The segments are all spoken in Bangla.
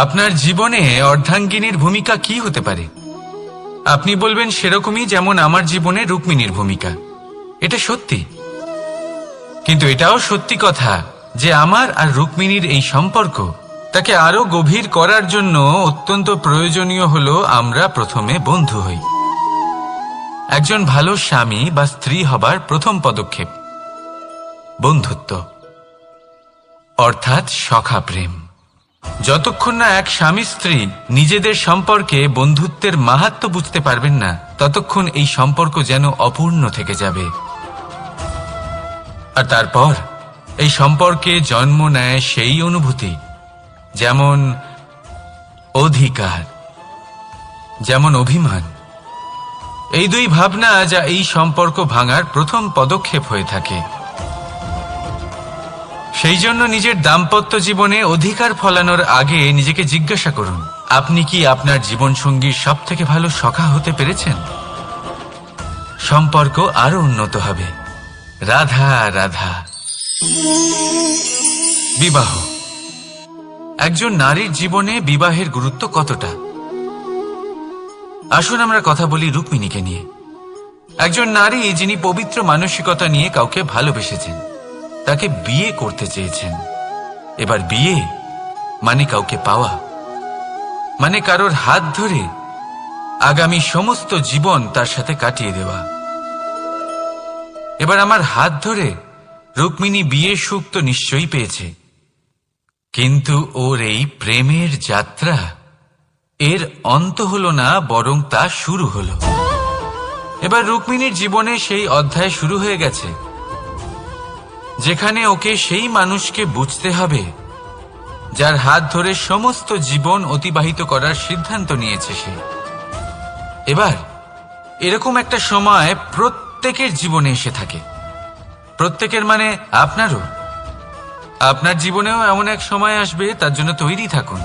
আপনার জীবনে অর্ধাঙ্গিনীর ভূমিকা কি হতে পারে? আপনি বলবেন সেরকমই যেমন আমার জীবনে রুক্মিণীর ভূমিকা। এটা সত্যি, কিন্তু এটাও সত্যি কথা যে আমার আর রুক্মিণীর এই সম্পর্ক তাকে আরো গভীর করার জন্য অত্যন্ত প্রয়োজনীয় হলো আমরা প্রথমে বন্ধু হই। একজন ভালো স্বামী বা স্ত্রী হবার প্রথম পদক্ষেপ বন্ধুত্ব, অর্থাৎ সখা প্রেম। যতক্ষণ না এক স্বামী স্ত্রী নিজেদের সম্পর্কে বন্ধুত্বের মাহাত্ম্য বুঝতে পারবেন না, ততক্ষণ এই সম্পর্ক যেন অপূর্ণ থেকে যাবে। আর তারপর এই সম্পর্কে জন্ম নেয় সেই অনুভূতি, যেমন অধিকার, যেমন অভিমান। এই দুই ভাবনা যা এই সম্পর্ক ভাঙার প্রথম পদক্ষেপ হয়ে থাকে। সেই জন্য নিজের দাম্পত্য জীবনে অধিকার ফলানোর আগে নিজেকে জিজ্ঞাসা করুন, আপনি কি আপনার জীবনসঙ্গীর সব থেকে ভালো সখা হতে পেরেছেন? সম্পর্ক আরো উন্নত হবে। রাধা রাধা। বিবাহ। একজন নারীর জীবনে বিবাহের গুরুত্ব কতটা? আসুন আমরা কথা বলি রুক্মিণীকে নিয়ে। একজন নারী যিনি পবিত্র মানসিকতা নিয়ে কাউকে ভালোবেসেছেন, তাকে বিয়ে করতে চেয়েছেন। এবার বিয়ে মানে কাউকে পাওয়া, মানে কারোর হাত ধরে আগামী সমস্ত জীবন তার সাথে কাটিয়ে দেওয়া। এবার আমার হাত ধরে রুক্মিণী বিয়ের সুখ তো নিশ্চয়ই পেয়েছে, কিন্তু ওর এই প্রেমের যাত্রা এর অন্ত হলো না, বরং তা শুরু হলো। এবার রুক্মিণীর জীবনে সেই অধ্যায় শুরু হয়ে গেছে যেখানে ওকে সেই মানুষকে বুঝতে হবে যার হাত ধরে সমস্ত জীবন অতিবাহিত করার সিদ্ধান্ত নিয়েছে সে। এবার এরকম একটা সময় প্রত্যেকের জীবনে এসে থাকে। প্রত্যেকের মানে আপনারও। আপনার জীবনেও এমন এক সময় আসবে, তার জন্য তৈরি থাকুন।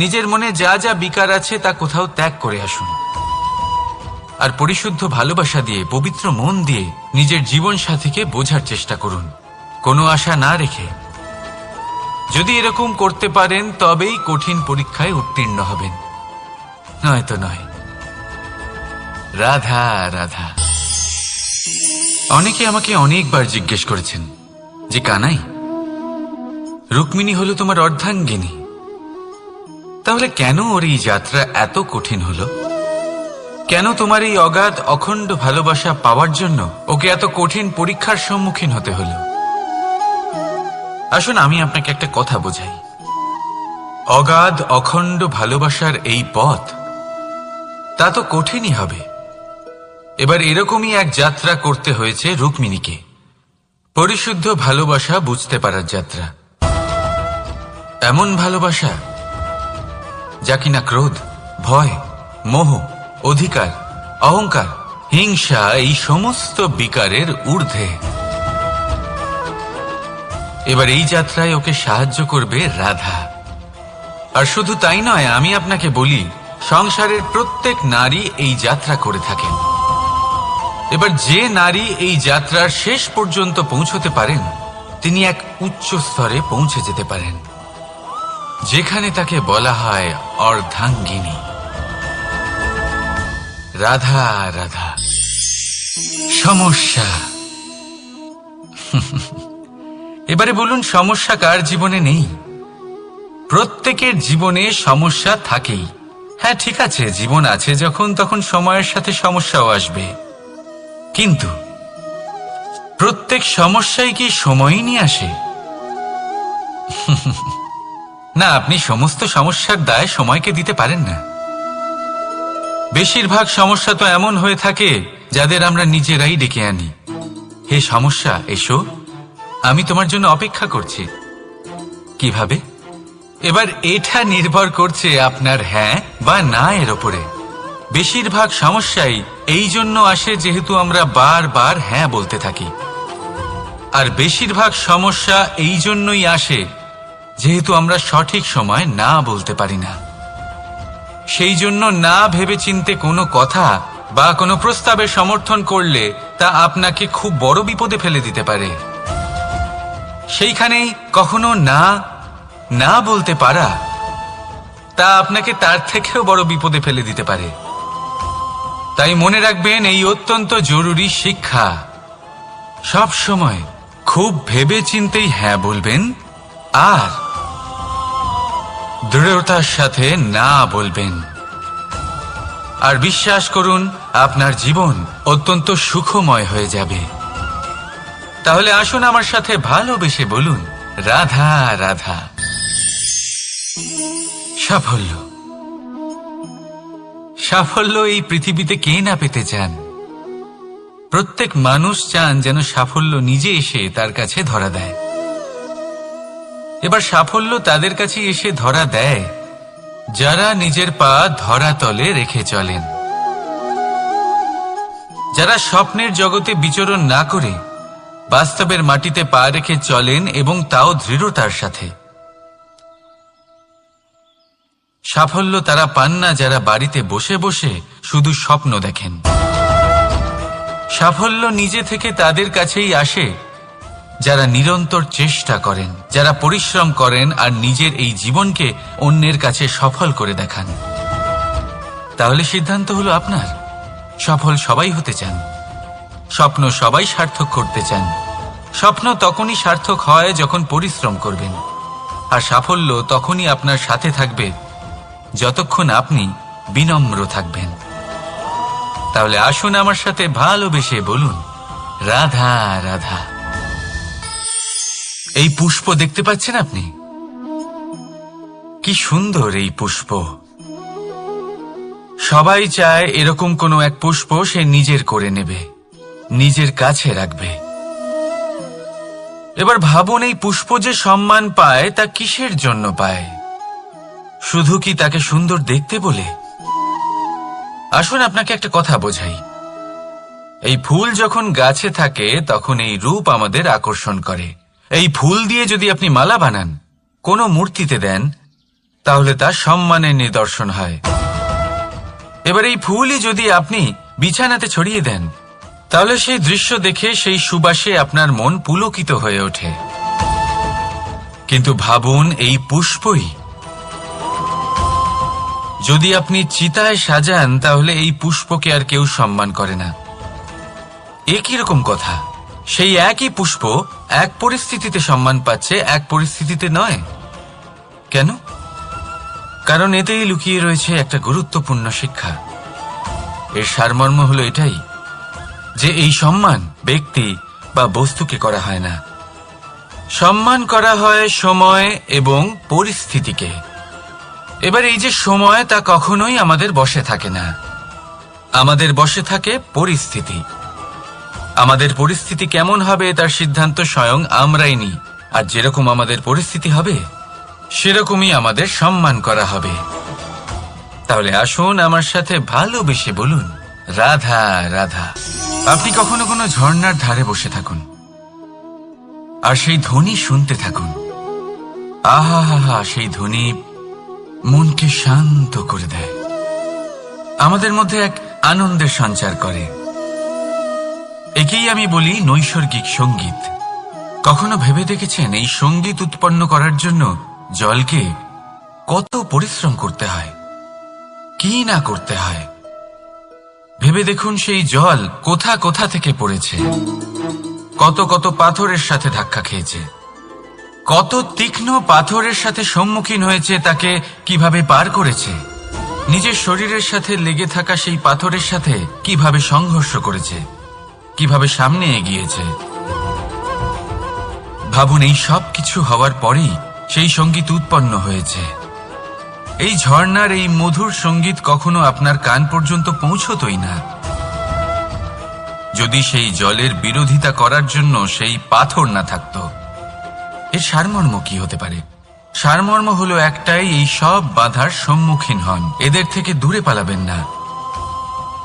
নিজের মনে যা যা বিকার আছে তা কোথাও ত্যাগ করে আসুন, আর পরিশুদ্ধ ভালোবাসা দিয়ে, পবিত্র মন দিয়ে নিজের জীবন সাথীকে বোঝার চেষ্টা করুন, কোনো আশা না রেখে। যদি এরকম করতে পারেন তবেই কঠিন পরীক্ষায় উত্তীর্ণ হবেন, নয়তো নয়। রাধা রাধা। অনেকে আমাকে অনেকবার জিজ্ঞেস করেছেন যে কানাই, রুক্মিণী হলো তোমার অর্ধাঙ্গিনী, তাহলে কেন ওর এই যাত্রা এত কঠিন হলো? কেন তোমার এই অগাধ অখণ্ড ভালোবাসা পাওয়ার জন্য ওকে এত কঠিন পরীক্ষার সম্মুখীন হতে হলো? আসুন আমি আপনাকে একটা কথা বোঝাই। অগাধ অখণ্ড ভালোবাসার এই পথ তা তো কঠিনই হবে। এবার এরকমই এক যাত্রা করতে হয়েছে রুক্মিণীকে, পরিশুদ্ধ ভালোবাসা বুঝতে পারার যাত্রা। এমন ভালোবাসা যা কিনা ক্রোধ, ভয়, মোহ, অধিকার, অহংকার, হিংসা এই সমস্ত বিকারের ঊর্ধ্বে। এবার এই যাত্রায় ওকে সাহায্য করবে রাধা। আর শুধু তাই নয়, আমি আপনাকে বলি, সংসারের প্রত্যেক নারী এই যাত্রা করে থাকেন। এবার যে নারী এই যাত্রার শেষ পর্যন্ত পৌঁছতে পারেন, তিনি এক উচ্চ স্তরে পৌঁছে যেতে পারেন, যেখানে তাকে বলা হয় অর্ধাঙ্গিনী। রাধা রাধা। সমস্যা। এবারে বলুন, সমস্যা কার জীবনে নেই? প্রত্যেকের জীবনে সমস্যা থাকেই। হ্যাঁ ঠিক আছে, জীবন আছে যখন, তখন সময়ের সাথে সমস্যাও আসবে, কিন্তু প্রত্যেক সমস্যাই কি সময়ই নিয়ে আসে? না, আপনি সমস্ত সমস্যার দায় সময়কে দিতে পারেন না। বেশিরভাগ সমস্যা তো এমন হয়ে থাকে যাদের আমরা নিজেরাই ডেকে আনি। হে সমস্যা, এসো, আমি তোমার জন্য অপেক্ষা করছি। কিভাবে? এবার এটা নির্ভর করছে আপনার হ্যাঁ বা না এর ওপরে। বেশিরভাগ সমস্যাই এই জন্য আসে যেহেতু আমরা বারবার হ্যাঁ বলতে থাকি, আর বেশিরভাগ সমস্যা এই জন্যই আসে যেহেতু আমরা সঠিক সময় না বলতে পারি না। সেই জন্য না ভেবেচিন্তে কোনো কথা বা কোনো প্রস্তাবে সমর্থন করলে তা আপনাকে খুব বড় বিপদে ফেলে দিতে পারে। সেইখানেই কখনো না না বলতে পারা তা আপনাকে তার থেকেও বড় বিপদে ফেলে দিতে পারে। তাই মনে রাখবেন, এই অত্যন্ত জরুরি শিক্ষা। সব সময় খুব ভেবে চিন্তেই হ্যাঁ বলবেন আর দৃঢ়তার সাথে না বলবেন। আর বিশ্বাস করুন, আপনার জীবন অত্যন্ত সুখময় হয়ে যাবে। তাহলে আসুন আমার সাথে ভালোবেসে বলুন, রাধা রাধা। সাফল্য, সাফল্য এই পৃথিবীতে কে না পেতে চান? প্রত্যেক মানুষ চান যেন সাফল্য নিজে এসে তার কাছে ধরা দেয়। এবার সাফল্য তাদের কাছে এসে ধরা দেয় যারা নিজের পা ধরাতলে রেখে চলেন, যারা স্বপ্নের জগতে বিচরণ না করে বাস্তবের মাটিতে পা রেখে চলেন এবং তাও দৃঢ়তার সাথে। সাফল্য তারা পান না যারা বাড়িতে বসে বসে শুধু স্বপ্ন দেখেন। সাফল্য নিজে থেকে তাদের কাছেই আসে যারা নিরন্তর চেষ্টা করেন, যারা পরিশ্রম করেন আর নিজের এই জীবনকে অন্যের কাছে সফল করে দেখান। তাহলে সিদ্ধান্ত হলো আপনার। সফল সবাই হতে চান, স্বপ্ন সবাই সার্থক করতে চান। স্বপ্ন তখনই সার্থক হয় যখন পরিশ্রম করবেন, আর সাফল্য তখনই আপনার সাথে থাকবে যতক্ষণ আপনি বিনম্র থাকবেন। তাহলে আসুন আমার সাথে ভালোবেসে বলুন, রাধা রাধা। এই পুষ্প দেখতে পাচ্ছেন আপনি? কি সুন্দর এই পুষ্প। সবাই চায় এরকম কোনো এক পুষ্প সে নিজের করে নেবে, নিজের কাছে রাখবে। এবার ভাবুন, এই পুষ্প যে সম্মান পায় তা কিসের জন্য পায়? শুধু কি তাকে সুন্দর দেখতে বলে? আসুন আপনাকে একটা কথা বোঝাই। এই ফুল যখন গাছে থাকে তখন এই রূপ আমাদের আকর্ষণ করে। এই ফুল দিয়ে যদি আপনি মালা বানান, কোনো মূর্তিতে দেন, তাহলে তা সম্মানের নিদর্শন হয়। এবার এই ফুলই যদি আপনি বিছানাতে ছড়িয়ে দেন, তাহলে সেই দৃশ্য দেখে সেই সুবাসে আপনার মন পুলকিত হয়ে ওঠে। কিন্তু ভাবুন, এই পুষ্পই যদি আপনি চিতায় সাজান, তাহলে এই পুষ্পকে আর কেউ সম্মান করে না। একই রকম কথা, সেই একই পুষ্প এক পরিস্থিতিতে সম্মান পাচ্ছে, এক পরিস্থিতিতে নয়। কেন? কারণ এতেই লুকিয়ে রয়েছে একটা গুরুত্বপূর্ণ শিক্ষা। এর সারমর্ম হলো এটাই যে এই সম্মান ব্যক্তি বা বস্তুকে করা হয় না, সম্মান করা হয় সময় এবং পরিস্থিতিকে। এবার এই যে সময়, তা কখনোই আমাদের বশে থাকে না। আমাদের বশে থাকে পরিস্থিতি। আমাদের পরিস্থিতি কেমন হবে তার সিদ্ধান্ত স্বয়ং আমরাই নিই। আর যেরকম আমাদের পরিস্থিতি হবে সেরকমই আমাদের সম্মান করা হবে। তাহলে আসুন আমার সাথে ভালোবেসে বলুন, রাধা রাধা। আপনি কখনো কোনো ঝর্ণার ধারে বসে থাকুন আর সেই ধ্বনি শুনতে থাকুন। আহা হা হা, সেই ধ্বনি মনকে শান্ত করে দেয়, আমাদের মধ্যে এক আনন্দের সঞ্চার করে। একেই আমি বলি নৈসর্গিক সঙ্গীত। কখনো ভেবে দেখেছেন এই সঙ্গীত উৎপন্ন করার জন্য জলকে কত পরিশ্রম করতে হয়, কি না করতে হয়? ভেবে দেখুন, সেই জল কোথা কোথা থেকে পড়েছে, কত কত পাথরের সাথে ধাক্কা খেয়েছে, কত তীক্ষ্ণ পাথরের সাথে সম্মুখীন হয়েছে, তাকে কিভাবে পার করেছে, নিজের শরীরের সাথে লেগে থাকা সেই পাথরের সাথে কিভাবে সংঘর্ষ করেছে, কিভাবে সামনে এগিয়েছে। ভাবুন, এই সব কিছু হওয়ার পরেই সেই সঙ্গীত উৎপন্ন হয়েছে। এই ঝর্ণার এই মধুর সঙ্গীত কখনো আপনার কান পর্যন্ত পৌঁছতই না যদি সেই জলের বিরোধিতা করার জন্য সেই পাথর না থাকত। এর সারমর্ম কি হতে পারে? সারমর্ম হলো একটাই, এই সব বাধার সম্মুখীন হন, এদের থেকে দূরে পালাবেন না।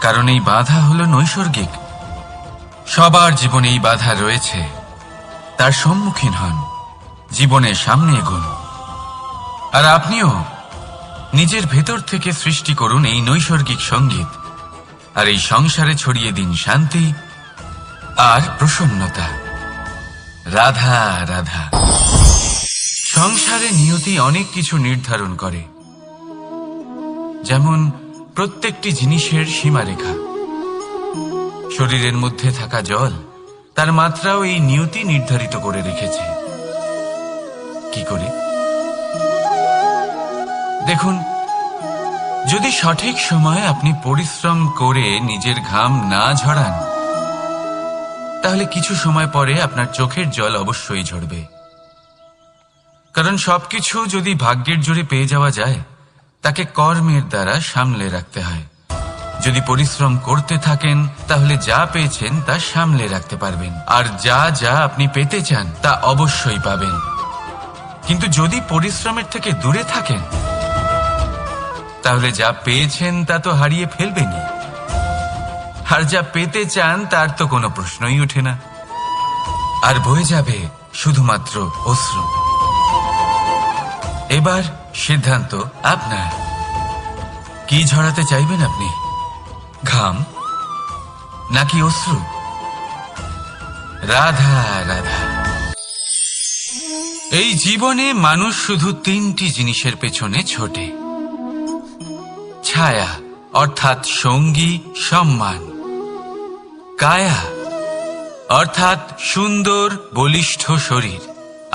কারণ এই বাধা হলো নৈসর্গিক। সবার জীবনে এই বাধা রয়েছে, তার সম্মুখীন হন, জীবনের সামনে এগোন। আর আপনিও নিজের ভেতর থেকে সৃষ্টি করুন এই নৈসর্গিক সঙ্গীত, আর এই সংসারে ছড়িয়ে দিন শান্তি আর প্রসন্নতা। রাধা রাধা। সংসারে নিয়তি অনেক কিছু নির্ধারণ করে, যেমন প্রত্যেকটি জিনিসের সীমারেখা। শরীরের মধ্যে থাকা জল, তার মাত্রাও এই নিয়তি নির্ধারিত করে রেখেছে। কি করে? দেখুন, যদি সঠিক সময়ে আপনি পরিশ্রম করে নিজের ঘাম না ঝরান, তাহলে কিছু সময় পরে আপনার চোখের জল অবশ্যই ঝরবে। কারণ সবকিছু যদি ভাগ্যের জোরে পেয়ে যাওয়া যায়, তাকে কর্মের দ্বারা সামলে রাখতে হয়। যদি পরিশ্রম করতে থাকেন, তাহলে যা পেয়েছেন তা সামলে রাখতে পারবেন, আর যা যা আপনি পেতে চান তা অবশ্যই পাবেন। কিন্তু যদি পরিশ্রমের থেকে দূরে থাকেন, তাহলে যা পেয়েছেন তা তো হারিয়ে ফেলবেনই, আর যা পেতে চান তার তো কোনো প্রশ্নই ওঠে না, আর বয়ে যাবে শুধুমাত্র অশ্রু। এবার সিদ্ধান্ত আপনার। কি ঝরাতে চাইবেন আপনি? ঘাম নাকি অশ্রু? রাধা রাধা। এই জীবনে মানুষ শুধু তিনটি জিনিসের পেছনে ছোটে: ছায়া অর্থাৎ সঙ্গী সম্মান, কায়া অর্থাৎ সুন্দর বলিষ্ঠ শরীর,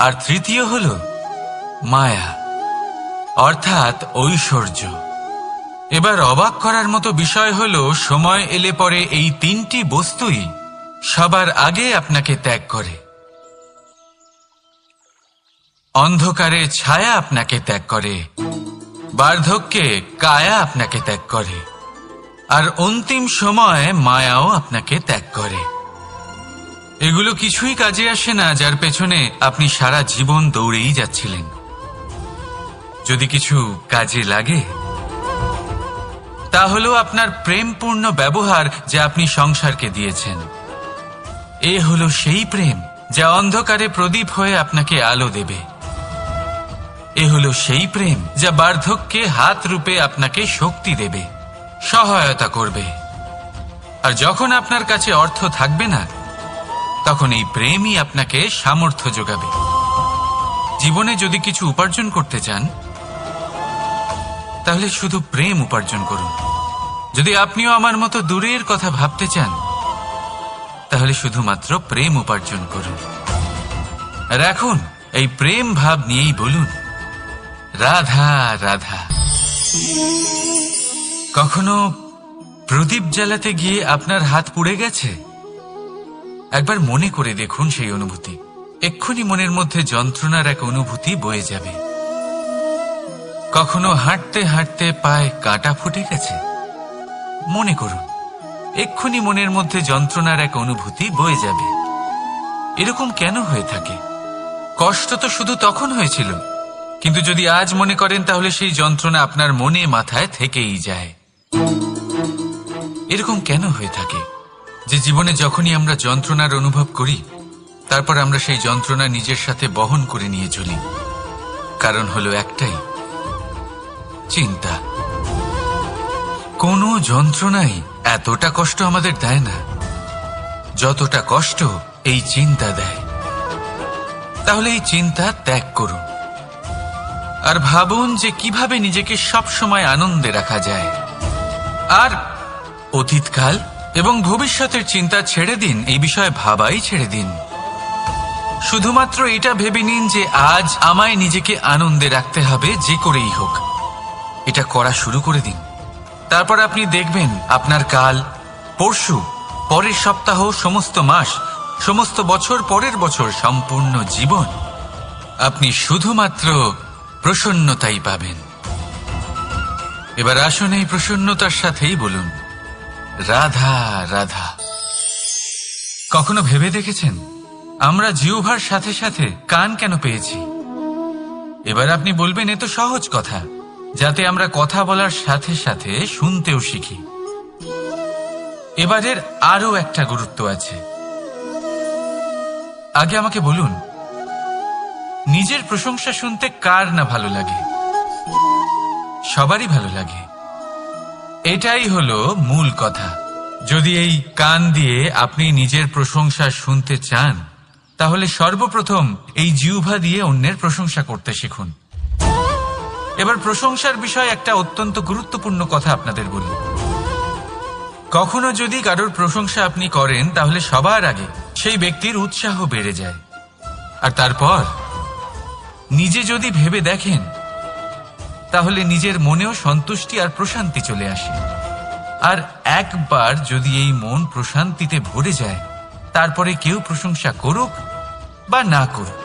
আর তৃতীয় হল মায়া অর্থাৎ ঐশ্বর্য। এবার অবাক করার মতো বিষয় হলো, সময় এলে পরে এই তিনটি বস্তুই সবার আগে আপনাকে ত্যাগ করে। অন্ধকারে ছায়া আপনাকে ত্যাগ করে, বার্ধক্যে কায়া আপনাকে ত্যাগ করে, আর অন্তিম সময়ে মায়াও আপনাকে ত্যাগ করে। এগুলো কিছুই কাজে আসে না যার পেছনে আপনি সারা জীবন দৌড়েই যাচ্ছিলেন। যদি কিছু কাজে লাগে, তা হলো আপনার প্রেমপূর্ণ ব্যবহার যা আপনি সংসারকে দিয়েছেন। এ হলো সেই প্রেম যা অন্ধকারে প্রদীপ হয়ে আপনাকে আলো দেবে। এ হলো সেই প্রেম যা বার্ধক্যে হাত রূপে আপনাকে শক্তি দেবে, সহায়তা করবে। আর যখন আপনার কাছে অর্থ থাকবে না, তখন এই প্রেমই আপনাকে সামর্থ্য যোগাবে। জীবনে যদি কিছু উপার্জন করতে চান, তাহলে শুধু প্রেম উপার্জন করুন। যদি আপনিও আমার মতো দূরের কথা ভাবতে চান, তাহলে শুধুমাত্র প্রেম উপার্জন করুন। আর এখন এই প্রেম ভাব নিয়েই বলুন, রাধা রাধা। কখনো প্রদীপ জ্বালাতে গিয়ে আপনার হাত পুড়ে গেছে? একবার মনে করে দেখুন সেই অনুভূতি। এক্ষুনি মনের মধ্যে যন্ত্রণার এক অনুভূতি বয়ে যাবে। কখনো হাঁটতে হাঁটতে পায়ে কাঁটা ফুটে গেছে? মনে করুন, এক্ষুনি মনের মধ্যে যন্ত্রণার এক অনুভূতি বয়ে যাবে। এরকম কেন হয়ে থাকে? কষ্ট তো শুধু তখন হয়েছিল, কিন্তু যদি আজ মনে করেন, তাহলে সেই যন্ত্রণা আপনার মনে মাথায় থেকেই যায়। এরকম কেন হয়ে থাকে যে জীবনে যখনই আমরা যন্ত্রণার অনুভব করি, তারপর আমরা সেই যন্ত্রণা নিজের সাথে বহন করে নিয়ে চলি? কারণ হলো একটাই, চিন্তা। কোনো যন্ত্রণাই এতটা কষ্ট আমাদের দেয় না যতটা কষ্ট এই চিন্তা দেয়। তাহলে এই চিন্তা ত্যাগ করুন, আর ভাবুন যে কিভাবে নিজেকে সবসময় আনন্দে রাখা যায়। আর অতীতকাল এবং ভবিষ্যতের চিন্তা ছেড়ে দিন, এই বিষয়ে ভাবাই ছেড়ে দিন। শুধুমাত্র এটা ভেবে নিন যে আজ আমায় নিজেকে আনন্দে রাখতে হবে, যে করেই হোক। এটা করা শুরু করে দিন। তারপর আপনি দেখবেন আপনার কাল, পরশু, পরের সপ্তাহ, সমস্ত মাস, সমস্ত বছর, পরের বছর, সম্পূর্ণ জীবন আপনি শুধুমাত্র প্রসন্নতাই পাবেন। এবার আসুন এই প্রসন্নতার সাথেই বলুন, রাধা রাধা। কখনো ভেবে দেখেছেন আমরা জিহ্বার সাথে সাথে কান কেন পেয়েছি? এবার আপনি বলবেন, এ তো সহজ কথা, যাতে আমরা কথা বলার সাথে সাথে শুনতেও শিখি। এবারের আরো একটা গুরুত্ব আছে। আগে আমাকে বলুন, নিজের প্রশংসা শুনতে কার না ভালো লাগে? সবারই ভালো লাগে। এটাই হলো মূল কথা। যদি এই কান দিয়ে আপনি নিজের প্রশংসা শুনতে চান, তাহলে সর্বপ্রথম এই জিহ্বা দিয়ে অন্যের প্রশংসা করতে শিখুন। এবার প্রশংসার বিষয়ে একটা অত্যন্ত গুরুত্বপূর্ণ কথা আপনাদের বলি। কখনো যদি কারোর প্রশংসা আপনি করেন, তাহলে সবার আগে সেই ব্যক্তির উৎসাহ বেড়ে যায়, আর তারপর নিজে যদি ভেবে দেখেন, তাহলে নিজের মনেও সন্তুষ্টি আর প্রশান্তি চলে আসে। আর একবার যদি এই মন প্রশান্তিতে ভরে যায়, তারপরে কেউ প্রশংসা করুক বা না করুক,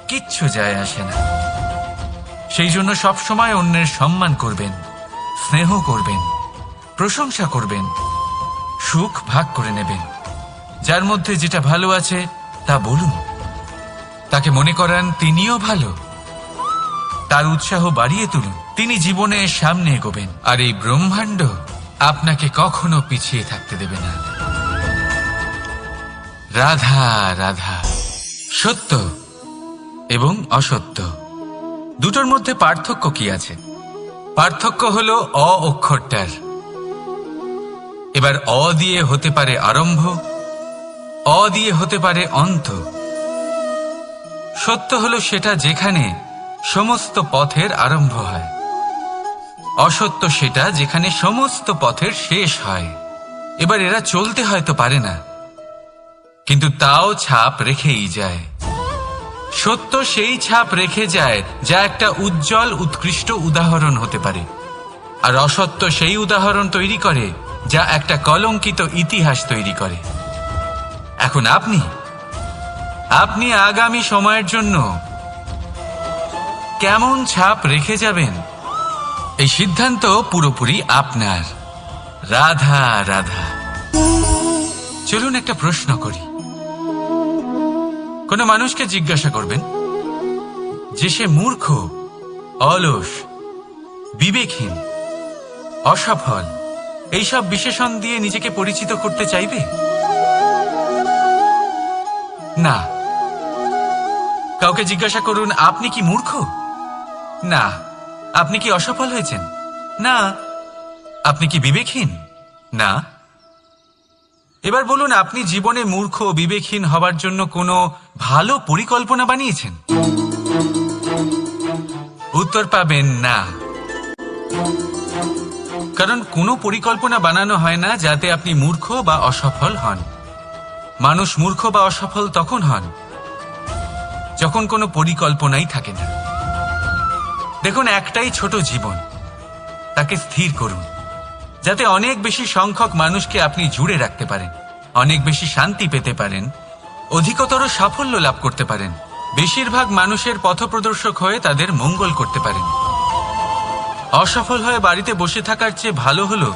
কিচ্ছু যায় আসে না। সেই জন্য সবসময় অন্যের সম্মান করবেন, স্নেহ করবেন, প্রশংসা করবেন, সুখ ভাগ করে নেবেন। যার মধ্যে যেটা ভালো আছে তা বলুন, তাকে মনে করান তিনিও ভালো, তার উৎসাহ বাড়িয়ে তুলুন। তিনি জীবনে সামনে এগোবেন, আর এই ব্রহ্মাণ্ড আপনাকে কখনো পিছিয়ে থাকতে দেবে না। রাধা রাধা। সত্য এবং অসত্য দুটোর মধ্যে পার্থক্য কি আছে? পার্থক্য হলো অ অক্ষরটার। এবার অ দিয়ে হতে পারে আরম্ভ, অ দিয়ে হতে পারে অন্ত। সত্য হলো সেটা যেখানে সমস্ত পথের আরম্ভ হয়, অসত্য সেটা যেখানে সমস্ত পথের শেষ হয়। এবার এরা চলতে হয়তো পারে না, কিন্তু তাও ছাপ রেখেই যায়। সত্য সেই ছাপ রেখে যায় যা একটা উজ্জ্বল উৎকৃষ্ট উদাহরণ হতে পারে, আর অসত্য সেই উদাহরণ তৈরি করে যা একটা কলঙ্কিত ইতিহাস তৈরি করে। এখন আপনি আগামী সময়ের জন্য কেমন ছাপ রেখে যাবেন, এই সিদ্ধান্ত পুরোপুরি আপনার। রাধা রাধা। চলুন একটা প্রশ্ন করি। কোনো মানুষকে জিজ্ঞাসা করবেন যে সে মূর্খ, অলস, বিবেকহীন, অসফল, এইসব বিশেষণ দিয়ে নিজেকে পরিচিত করতে চাইবে? না। কাউকে জিজ্ঞাসা করুন, আপনি কি মূর্খ? না। আপনি কি অসফল হয়েছেন? না। আপনি কি বিবেকহীন? না। এবার বলুন, আপনি জীবনে মূর্খ ও বিবেকহীন হবার জন্য কোনো ভালো পরিকল্পনা বানিয়েছেন? উত্তর পাবেন না। কারণ কোনো পরিকল্পনা বানানো হয় না যাতে আপনি মূর্খ বা অসফল হন। মানুষ মূর্খ বা অসফল তখন হন যখন কোনো পরিকল্পনাই থাকে না। দেখুন, একটাই ছোট জীবন, তাকে স্থির করুন যাতে অনেক বেশি সংখ্যক মানুষকে আপনি জুড়ে রাখতে পারেন, অনেক বেশি শান্তি পেতে পারেন, অধিকতর সাফল্য লাভ করতে পারেন, বেশিরভাগ মানুষের পথপ্রদর্শক হয়ে তাদের মঙ্গল করতে পারেন। অসফল হয়ে বাড়িতে বসে থাকার চেয়ে ভালো হলো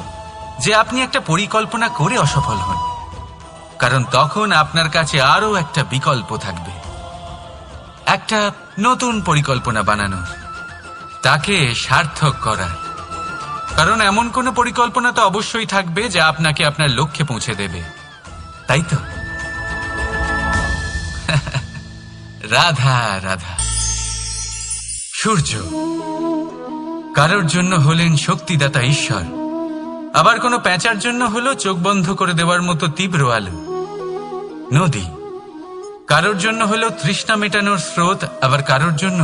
যে আপনি একটা পরিকল্পনা করে অসফল হন, কারণ তখন আপনার কাছে আরও একটা বিকল্প থাকবে, একটা নতুন পরিকল্পনা বানানোর, তাকে সার্থক করার। কারণ এমন কোনো পরিকল্পনা তো অবশ্যই থাকবে যা আপনাকে আপনার লক্ষ্যে পৌঁছে দেবে, তাই তো? রাধা রাধা। সূর্য কারোর জন্য হলেন শক্তিদাতা ঈশ্বর, আবার কোনো প্যাঁচার জন্য হলো চোখ বন্ধ করে দেওয়ার মতো তীব্র আলো। নদী কারোর জন্য হলো তৃষ্ণা মেটানোর স্রোত, আবার কারোর জন্য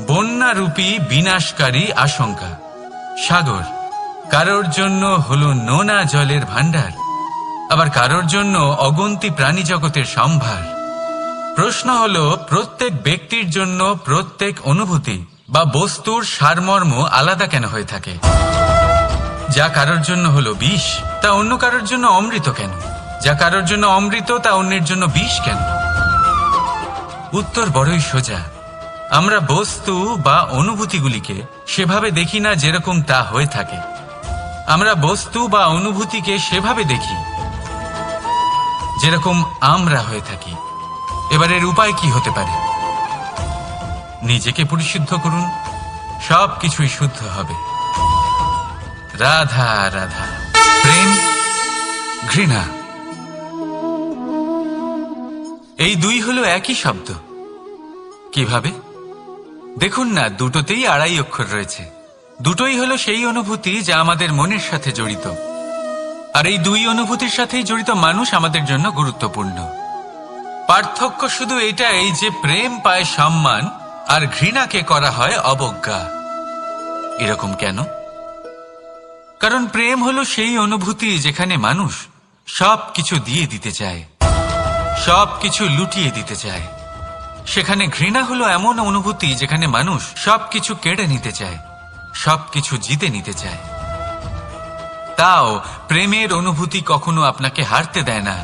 বন্যারূপী বিনাশকারী আশঙ্কা। সাগর কারোর জন্য হলো নোনা জলের ভাণ্ডার, আবার কারোর জন্য অগন্তি প্রাণী জগতের সম্ভার। প্রশ্ন হলো, প্রত্যেক ব্যক্তির জন্য প্রত্যেক অনুভূতি বা বস্তুর সারমর্ম আলাদা কেন হয়ে থাকে? যা কারোর জন্য হলো বিষ, তা অন্য কারোর জন্য অমৃত কেন? যা কারোর জন্য অমৃত, তা অন্যের জন্য বিষ কেন? উত্তর বড়ই সোজা। আমরা বস্তু বা অনুভূতিগুলিকে সেভাবে দেখি না যেরকম তা হয়ে থাকে। আমরা বস্তু বা অনুভূতিকে সেভাবে দেখি যেরকম আমরা হয়ে থাকি। এবার এর উপায় কি হতে পারে? নিজেকে পরিশুদ্ধ করুন, সব কিছুই শুদ্ধ হবে। রাধা রাধা। প্রেম, ঘৃণা, এই দুই হলো একই শব্দ। কিভাবে? দেখুন না, দুটোতেই আড়াই অক্ষর রয়েছে। দুটোই হলো সেই অনুভূতি যা আমাদের মনের সাথে জড়িত, আর এই দুই অনুভূতির সাথেই জড়িত মানুষ আমাদের জন্য গুরুত্বপূর্ণ। পার্থক্য শুধু এটাই যে প্রেম পায় সম্মান আর ঘৃণাকে করা হয় অবজ্ঞা। এরকম কেন? কারণ প্রেম হলো সেই অনুভূতি যেখানে মানুষ সবকিছু দিয়ে দিতে চায়, সবকিছু লুটিয়ে দিতে চায়। সেখানে ঘৃণা হলো এমন অনুভূতি যেখানে মানুষ সবকিছু কেড়ে নিতে চায়, সবকিছু জিতে নিতে চায়। তাও প্রেমের অনুভূতি কখনো আপনাকে হারতে দেয় না,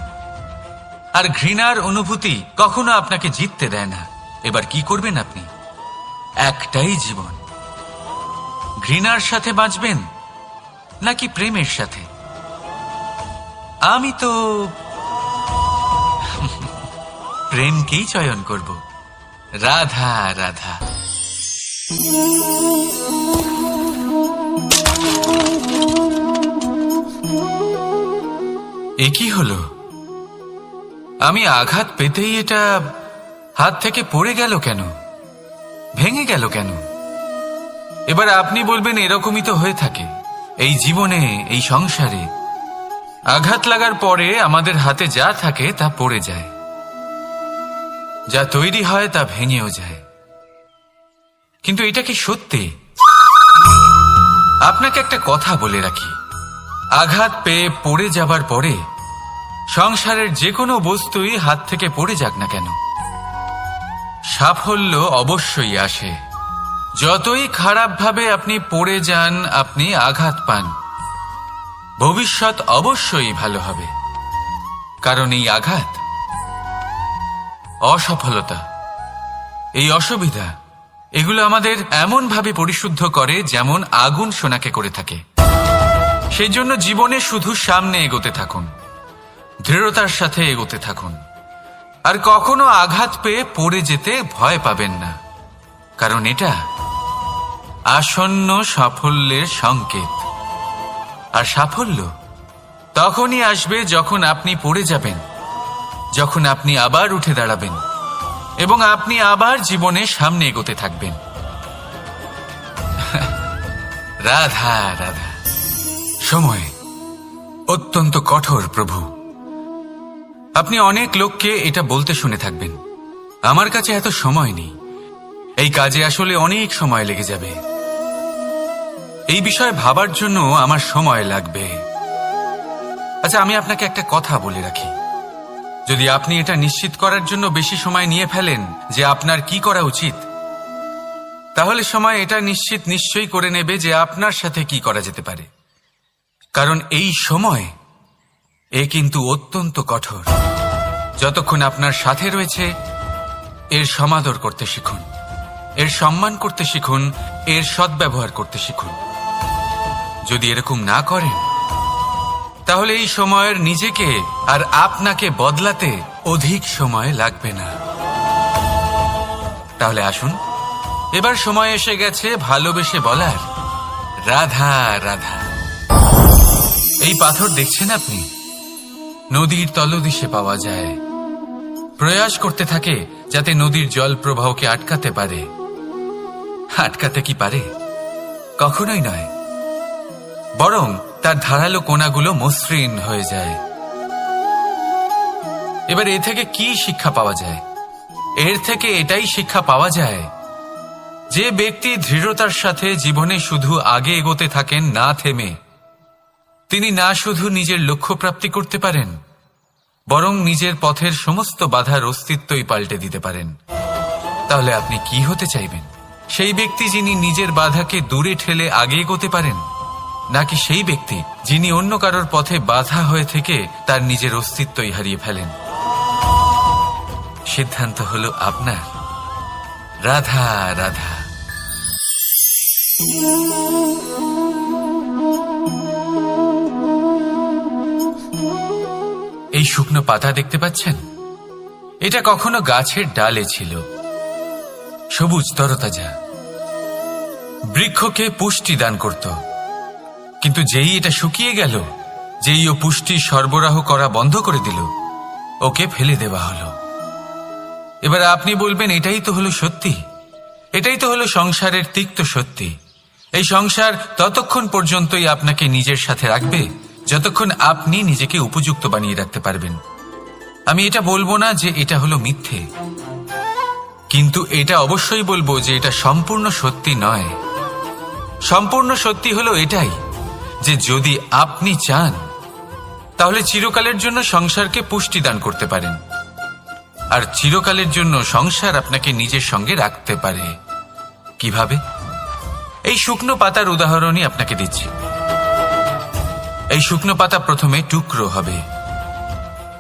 আর ঘৃণার অনুভূতি কখনো আপনাকে জিততে দেয় না। এবার কি করবেন আপনি? একটাই জীবন, ঘৃণার সাথে বাঁচবেন নাকি প্রেমের সাথে? আমি তো প্রেমকেই চয়ন করব। রাধা রাধা। এ কি হলো? আমি আঘাত পেতেই এটা হাত থেকে পড়ে গেল কেন, ভেঙে গেল কেন? এবার আপনি বলবেন এরকমই তো হয়ে থাকে এই জীবনে, এই সংসারে। আঘাত লাগার পরে আমাদের হাতে যা থাকে তা পড়ে যায়, যা তৈরি হয় তা ভেঙেও যায়। কিন্তু এটা কি সত্যি? আপনাকে একটা কথা বলে রাখি, আঘাত পেয়ে পড়ে যাবার পরে সংসারের যে কোনো বস্তুই হাত থেকে পড়ে যাক না কেন, সাফল্য অবশ্যই আসে। যতই খারাপভাবে আপনি পড়ে যান, আপনি আঘাত পান, ভবিষ্যৎ অবশ্যই ভালো হবে। কারণ এই আঘাত, অসফলতা, এই অসুবিধা, এগুলো আমাদের এমনভাবে পরিশুদ্ধ করে যেমন আগুন সোনাকে করে থাকে। সেই জন্য জীবনে শুধু সামনে এগোতে থাকুন, দৃঢ়তার সাথে এগোতে থাকুন, আর কখনো আঘাত পেয়ে পড়ে যেতে ভয় পাবেন না। কারণ এটা আসন্ন সাফল্যের সংকেত। আর সাফল্য তখনই আসবে যখন আপনি পড়ে যাবেন, যখন আপনি আবার উঠে দাঁড়াবেন এবং আপনি আবার জীবনে সামনে এগোতে থাকবেন। রাধা রাধা। সময় অত্যন্ত কঠোর প্রভু। আপনি অনেক লোককে এটা বলতে শুনে থাকবেন, আমার কাছে এত সময় নেই, এই কাজে আসলে অনেক সময় লেগে যাবে, এই বিষয়ে ভাবার জন্য আমার সময় লাগবে। আচ্ছা, আমি আপনাকে একটা কথা বলে রাখি, যদি আপনি এটা নিশ্চিত করার জন্য বেশি সময় নিয়ে ফেলেন যে আপনার কি করা উচিত, তাহলে সময় এটা নিশ্চয়ই করে নেবে যে আপনার সাথে কি করা যেতে পারে। কারণ এই সময় এ কিন্তু অত্যন্ত কঠোর। যতক্ষণ আপনার সাথে রয়েছে এর সমাদর করতে শিখুন, এর সম্মান করতে শিখুন, এর সদ্ব্যবহার করতে শিখুন। যদি এরকম না করেন তাহলে এই সময়ের নিজেকে আর আপনাকে বদলাতে অধিক সময় লাগবে না। তাহলে আসুন, এবার সময় এসে গেছে ভালোবেসে বলার রাধা রাধা। এই পাথর দেখছেন আপনি, নদীর তলদেশে পাওয়া যায়। প্রয়াস করতে থাকে যাতে নদীর জল প্রবাহকে আটকাতে পারে। আটকাতে কি পারে? কখনোই নয়, বরং তার ধারালো কোণাগুলো মসৃণ হয়ে যায়। এবার এ থেকে কি শিক্ষা পাওয়া যায়? এর থেকে এটাই শিক্ষা পাওয়া যায় যে ব্যক্তি দৃঢ়তার সাথে জীবনে শুধু আগে এগোতে থাকেন না থেমে, তিনি না শুধু নিজের লক্ষ্য প্রাপ্তি করতে পারেন, বরং নিজের পথের সমস্ত বাধার অস্তিত্বই পাল্টে দিতে পারেন। তাহলে আপনি কি হতে চাইবেন? সেই ব্যক্তি যিনি নিজের বাধাকে দূরে ঠেলে আগে এগোতে পারেন, নাকি সেই ব্যক্তি যিনি অন্য কারোর পথে বাধা হয়ে থেকে তার নিজের অস্তিত্বই হারিয়ে ফেলেন? সিদ্ধান্ত হলো আপনার। রাধা রাধা। এই শুকনো পাতা দেখতে পাচ্ছেন? এটা কখনো গাছের ডালে ছিল, সবুজ তরতাজা, বৃক্ষকে পুষ্টি দান করত। কিন্তু যেই এটা শুকিয়ে গেল, যেই ও পুষ্টি সরবরাহ করা বন্ধ করে দিল, ওকে ফেলে দেওয়া হলো। এবার আপনি বলবেন এটাই তো হলো সত্যি, এটাই তো হলো সংসারের তিক্ত সত্যি। এই সংসার ততক্ষণ পর্যন্তই আপনাকে নিজের সাথে রাখবে যতক্ষণ আপনি নিজেকে উপযুক্ত বানিয়ে রাখতে পারবেন। আমি এটা বলবো না যে এটা হলো মিথ্যে, কিন্তু এটা অবশ্যই বলবো যে এটা সম্পূর্ণ সত্যি নয়। সম্পূর্ণ সত্যি হলো এটাই যে যদি আপনি চান তাহলে চিরকালের জন্য সংসারকে পুষ্টি দান করতে পারেন, আর চিরকালের জন্য সংসার আপনাকে নিজের সঙ্গে রাখতে পারে। কিভাবে? এই শুকনো পাতার উদাহরণই আপনাকে দিচ্ছি। এই শুকনো পাতা প্রথমে টুকরো হবে,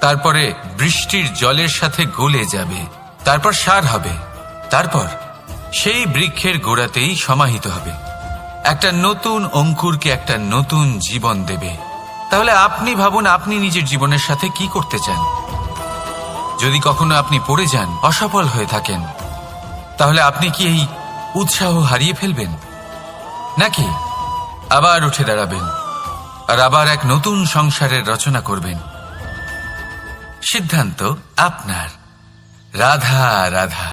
তারপরে বৃষ্টির জলের সাথে গলে যাবে, তারপর সার হবে, তারপর সেই বৃক্ষের গোড়াতেই সমাহিত হবে, একটা নতুন অঙ্কুরকে একটা নতুন জীবন দেবে। তাহলে আপনি ভাবুন আপনি নিজের জীবনের সাথে কি করতে চান। যদি কখনো আপনি পড়ে যান, অসফল হয়ে থাকেন, তাহলে আপনি কি এই উৎসাহ হারিয়ে ফেলবেন, নাকি আবার উঠে দাঁড়াবেন আর আবার এক নতুন সংসারের রচনা করবেন? সিদ্ধান্ত আপনার। রাধা রাধা।